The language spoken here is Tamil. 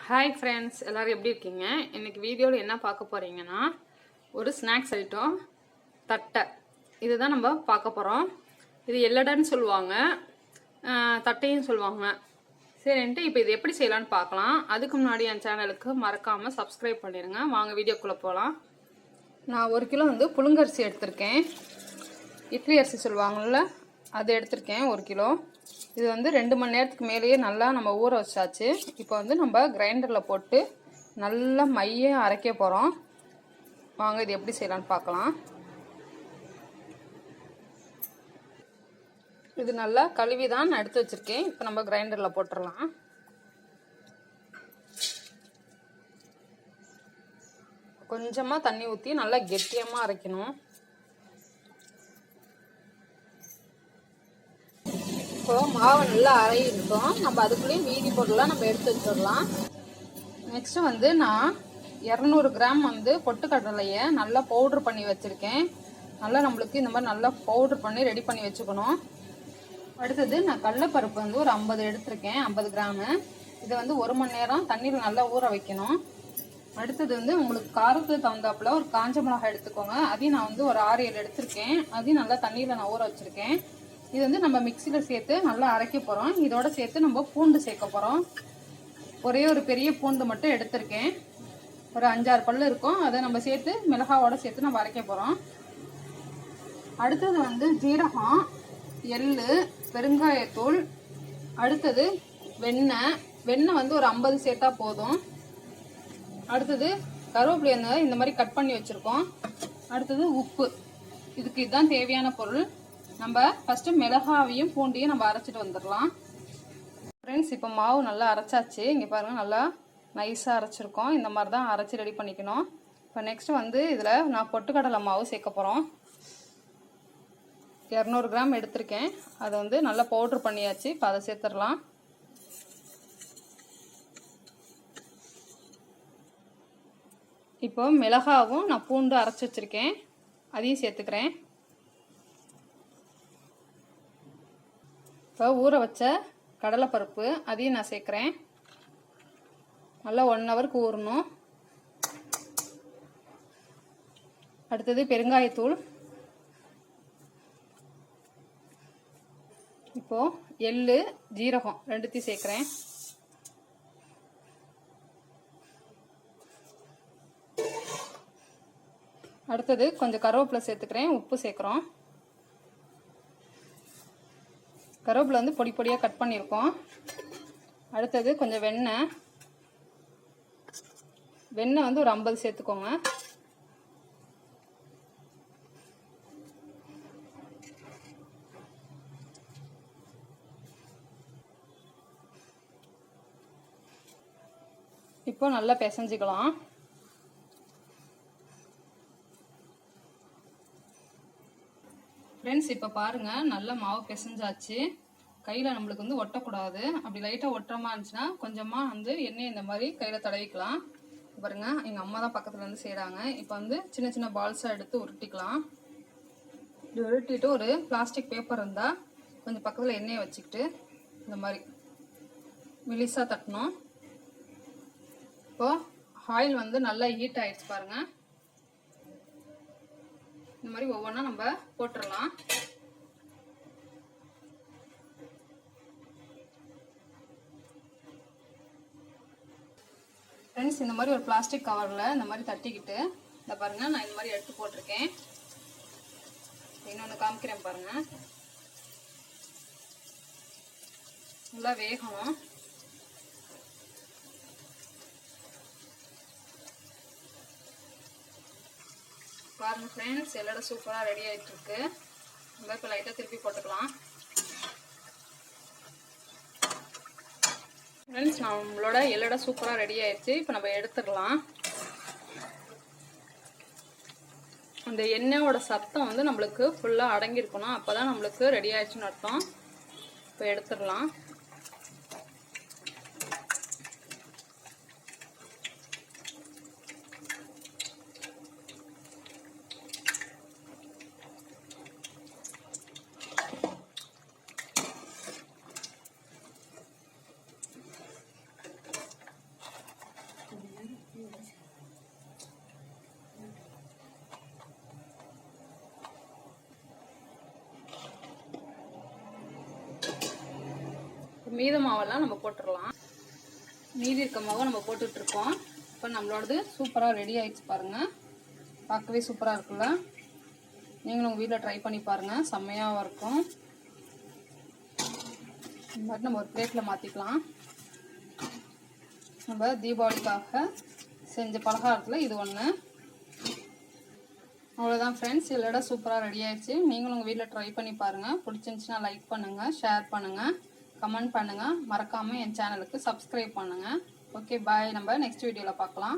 ஹாய் ஃப்ரெண்ட்ஸ், எல்லோரும் எப்படி இருக்கீங்க? இன்றைக்கி வீடியோவில் என்ன பார்க்க போகிறீங்கன்னா, ஒரு ஸ்நாக்ஸ் ஐட்டம் தட்டை இதுதான் நம்ம பார்க்க போகிறோம். இது எல்லடன்னு சொல்லுவாங்க, தட்டையும் சொல்லுவாங்க. சரின்ட்டு இப்போ இது எப்படி செய்யலான்னு பார்க்கலாம். அதுக்கு முன்னாடி என் சேனலுக்கு மறக்காமல் சப்ஸ்கிரைப் பண்ணிடுங்க. வாங்க வீடியோக்குள்ளே போகலாம். நான் 1 கிலோ புழுங்கரிசி எடுத்திருக்கேன். இட்லி அரிசி சொல்லுவாங்கள்ல, அது எடுத்திருக்கேன் 1 கிலோ. இது 2 மணி நேரத்துக்கு மேலேயே நல்லா நம்ம ஊற வச்சாச்சு. இப்போ நம்ம கிரைண்டரில் போட்டு நல்லா மைய அரைக்க போகிறோம். வாங்க இது எப்படி செய்யலான்னு பார்க்கலாம். இது நல்லா கழுவி தான் நான் எடுத்து வச்சுருக்கேன். இப்போ நம்ம கிரைண்டரில் போட்டுடலாம். கொஞ்சமாக தண்ணி ஊற்றி நல்லா கெட்டியமாக அரைக்கணும். இப்போ மாவு நல்லா அரையிருக்கும். நம்ம அதுக்குள்ளேயும் மீதி பொருள்லாம் நம்ம எடுத்து வச்சிடலாம். நெக்ஸ்ட்டு நான் 200 கிராம் பொட்டுக்கடலையை நல்லா பவுட்ரு பண்ணி வச்சுருக்கேன். நல்லா நம்மளுக்கு இந்த மாதிரி நல்லா பவுட்ரு பண்ணி ரெடி பண்ணி வச்சுக்கணும். அடுத்தது நான் கடலைப்பருப்பு ஒரு 50 எடுத்திருக்கேன், 50 கிராமு. இதை 1 மணி நேரம் தண்ணியில் நல்லா ஊற வைக்கணும். அடுத்தது உங்களுக்கு காரத்துக்கு தகுந்தாப்புல ஒரு காஞ்ச மிளகாய் எடுத்துக்கோங்க. அதையும் நான் ஒரு 6-7 எடுத்திருக்கேன். அதையும் நல்லா தண்ணியில் நான் ஊற வச்சுருக்கேன். இது நம்ம மிக்சியில் சேர்த்து நல்லா அரைக்க போகிறோம். இதோட சேர்த்து நம்ம பூண்டு சேர்க்க போகிறோம். ஒரே ஒரு பெரிய பூண்டு மட்டும் எடுத்திருக்கேன், ஒரு 5-6 பல்லு இருக்கும். அதை நம்ம சேர்த்து மிளகாவோட சேர்த்து நம்ம அரைக்க போகிறோம். அடுத்தது ஜீரகம், எள்ளு, பெருங்காயத்தூள், அடுத்தது வெண்ணெய் ஒரு 50 சேர்த்தா போதும். அடுத்தது கருவேப்பிலை இந்த மாதிரி கட் பண்ணி வச்சுருக்கோம். அடுத்தது உப்பு. இதுக்கு இதுதான் தேவையான பொருள். நம்ம ஃபஸ்ட்டு மிளகாவையும் பூண்டையும் நம்ம அரைச்சிட்டு வந்துடலாம். ஃப்ரெண்ட்ஸ், இப்போ மாவு நல்லா அரைச்சாச்சு. இங்கே பாருங்கள், நல்லா நைஸாக அரைச்சிருக்கோம். இந்த மாதிரி தான் அரைச்சி ரெடி பண்ணிக்கணும். இப்போ நெக்ஸ்ட்டு இதில் நான் பொட்டுக்கடலை மாவு சேர்க்க போகிறோம். 200 கிராம் எடுத்திருக்கேன். அதை நல்லா பவுட்ரு பண்ணியாச்சு. இப்போ அதை சேர்த்துடலாம். இப்போ மிளகாவும் நான் பூண்டு அரைச்சி வச்சுருக்கேன், அதையும் சேர்த்துக்கிறேன். இப்போ ஊற வச்ச கடலைப்பருப்பு அதையும் நான் சேர்க்குறேன். நல்லா 1 ஹவருக்கு ஊறணும். அடுத்தது பெருங்காயத்தூள். இப்போது எள்ளு, ஜீரகம் ரெண்டுத்தையும் சேர்க்குறேன். அடுத்தது கொஞ்சம் கருவேப்பிலை சேர்த்துக்கிறேன். உப்பு சேர்க்குறோம். கருவேப்பிலை பொடி பொடியாக கட் பண்ணியிருக்கோம். அடுத்தது கொஞ்சம் வெண்ணெய் ஒரு 50 சேர்த்துக்கோங்க. இப்போ நல்லா பிசைஞ்சிக்கலாம். ஃப்ரெண்ட்ஸ், இப்போ பாருங்கள், நல்ல மாவு பிசைஞ்சாச்சு. கையில் நம்மளுக்கு ஒட்டக்கூடாது. அப்படி லைட்டாக ஒட்டுறமா இருந்துச்சுன்னா கொஞ்சமாக எண்ணெய் இந்த மாதிரி கையில் தடவிக்கலாம். பாருங்கள், எங்கள் அம்மா தான் பக்கத்தில் செய்கிறாங்க. இப்போ சின்ன சின்ன பால்ஸாக எடுத்து உருட்டிக்கலாம். இப்படி உருட்டிட்டு ஒரு பிளாஸ்டிக் பேப்பர் இருந்தால் கொஞ்சம் பக்கத்தில் எண்ணெயை வச்சுக்கிட்டு இந்த மாதிரி மெலிசாக தட்டணும். இப்போது ஆயில் நல்லா ஹீட் ஆகிடுச்சு பாருங்கள். இந்த மாதிரி ஒவ்வொன்றா நம்ம போட்டுடலாம். ஃப்ரெண்ட்ஸ், இந்த மாதிரி ஒரு பிளாஸ்டிக் கவரில் இந்த மாதிரி தட்டிக்கிட்டு இந்த பாருங்கள், நான் இந்த மாதிரி எடுத்து போட்டிருக்கேன். இன்னொன்று காமிக்கிறேன் பாருங்கள். நல்லா வேகணும். பாருங்க ஃப்ரெண்ட்ஸ், எல்லோட சூப்பராக ரெடி ஆகிட்டு இருக்கு. நம்ம இப்போ லைட்டாக திருப்பி போட்டுக்கலாம். ஃப்ரெண்ட்ஸ், நம்மளோட எல்லோட சூப்பராக ரெடி ஆயிடுச்சு. இப்போ நம்ம எடுத்துடலாம். அந்த எண்ணெயோட சத்தம் நம்மளுக்கு ஃபுல்லாக அடங்கியிருக்கணும். அப்போ தான் நம்மளுக்கு ரெடி ஆயிடுச்சுன்னு அர்த்தம். இப்போ எடுத்துடலாம். மீத மாவெல்லாம் நம்ம போட்டுடலாம். மீதி இருக்க மாவை நம்ம போட்டுட்ருக்கோம். இப்போ நம்மளோடது சூப்பராக ரெடி ஆயிடுச்சு பாருங்கள். பார்க்கவே சூப்பராக இருக்குல்ல. நீங்களும் உங்கள் வீட்டில் ட்ரை பண்ணி பாருங்கள், செம்மையாக இருக்கும். இந்த மாதிரி நம்ம ஒரு பிளேட்டில் மாற்றிக்கலாம். நம்ம தீபாவளிக்காக செஞ்ச பலகாரத்தில் இது ஒன்று. அவ்வளோதான் ஃப்ரெண்ட்ஸ், இதோட சூப்பராக ரெடி ஆயிடுச்சு. நீங்களும் உங்கள் வீட்டில் ட்ரை பண்ணி பாருங்கள். பிடிச்சிருந்துச்சுன்னா லைக் பண்ணுங்கள், ஷேர் பண்ணுங்கள், கமெண்ட் பண்ணுங்கள். மறக்காமல் என் சேனலுக்கு சப்ஸ்கிரைப் பண்ணுங்கள். ஓகே பாய், நம்ம நெக்ஸ்ட் வீடியோவில் பார்க்கலாம்.